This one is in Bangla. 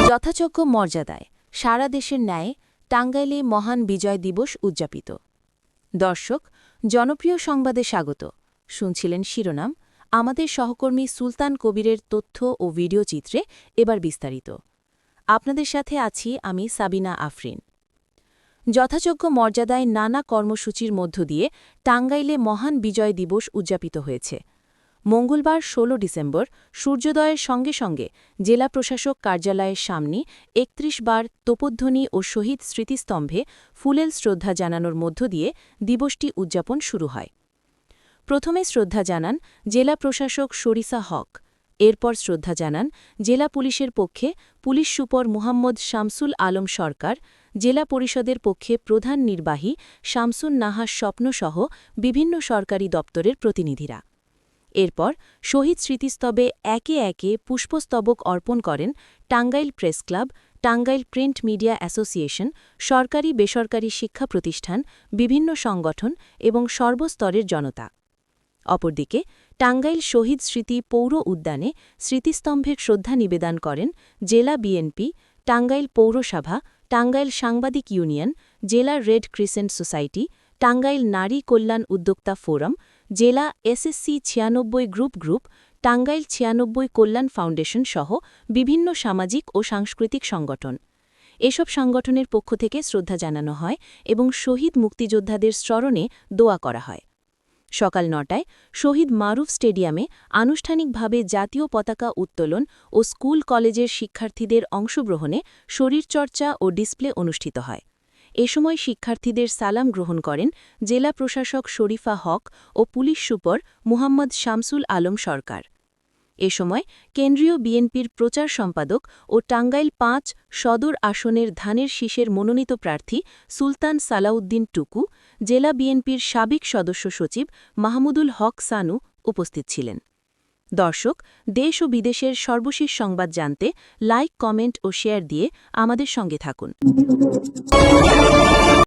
যথাযোগ্য মর্যাদায় সারা দেশের ন্যায় টাঙ্গাইলে মহান বিজয় দিবস উদযাপিত। দর্শক, জনপ্রিয় সংবাদে স্বাগত। শুনছিলেন শিরোনাম। আমাদের সহকর্মী সুলতান কবিরের তথ্য ও ভিডিও চিত্রে এবার বিস্তারিত। আপনাদের সাথে আছি আমি সাবিনা আফরিন। যথাযোগ্য মর্যাদায় নানা কর্মসূচির মধ্য দিয়ে টাঙ্গাইলে মহান বিজয় দিবস উদযাপিত হয়েছে। মঙ্গলবার ১৬ ডিসেম্বর সূর্যোদয়ের সঙ্গে সঙ্গে জেলা প্রশাসক কার্যালয়ের সামনে ৩১ বার তোপধ্বনি ও শহীদ স্মৃতিস্তম্ভে ফুলেল শ্রদ্ধা জানানোর মধ্য দিয়ে দিবসটি উদযাপন শুরু হয়। প্রথমে শ্রদ্ধা জানান জেলা প্রশাসক শরিসা হক। এরপর শ্রদ্ধা জানান জেলা পুলিশের পক্ষে পুলিশ সুপার মুহাম্মদ শামসুল আলম সরকার, জেলা পরিষদের পক্ষে প্রধান নির্বাহী শামসুন নাহার স্বপ্নসহ বিভিন্ন সরকারি দপ্তরের প্রতিনিধিরা। এরপর শহীদ স্মৃতিস্তবে একে একে পুষ্পস্তবক অর্পণ করেন Tangail press club, Tangail print media association, সরকারি বেসরকারি শিক্ষা প্রতিষ্ঠান, বিভিন্ন সংগঠন এবং সর্বস্তরের জনতা। অপরদিকে টাঙ্গাইল শহীদ স্মৃতি পৌর উদ্যানে স্মৃতিস্তম্ভে শ্রদ্ধা নিবেদন করেন জেলা বিএনপি, টাঙ্গাইল পৌরসভা, টাঙ্গাইল সাংবাদিক ইউনিয়ন, জেলা রেড ক্রিসেন্ট সোসাইটি, টাঙ্গাইল নারী কল্যাণ উদ্যোক্তা ফোরাম, জেলা এসএসসি ৯৬ গ্রুপ, টাঙ্গাইল ৯৬ কল্যাণ ফাউন্ডেশন সহ বিভিন্ন সামাজিক ও সাংস্কৃতিক সংগঠন। এসব সংগঠনের পক্ষ থেকে শ্রদ্ধা জানানো হয় এবং শহীদ মুক্তিযোদ্ধাদের স্মরণে দোয়া করা হয়। সকাল ৯টায় শহীদ মারুফ স্টেডিয়ামে আনুষ্ঠানিকভাবে জাতীয় পতাকা উত্তোলন ও স্কুল কলেজের শিক্ষার্থীদের অংশগ্রহণে শরীরচর্চা ও ডিসপ্লে অনুষ্ঠিত হয়। এ সময় শিক্ষার্থীদের সালাম গ্রহণ করেন জেলা প্রশাসক শরীফা হক ও পুলিশ সুপার মুহাম্মদ শামসুল আলম সরকার। এ সময় কেন্দ্রীয় বিএনপির প্রচার সম্পাদক ও টাঙ্গাইল ৫ সদর আসনের ধানের শীষের মনোনীত প্রার্থী সুলতান সালাউদ্দিন টুকু, জেলা বিএনপির সাবেক সদস্য সচিব মাহমুদুল হক সানু উপস্থিত ছিলেন। দর্শক, দেশ ও বিদেশের সর্বশেষ সংবাদ জানতে লাইক, কমেন্ট ও শেয়ার দিয়ে আমাদের সঙ্গে থাকুন।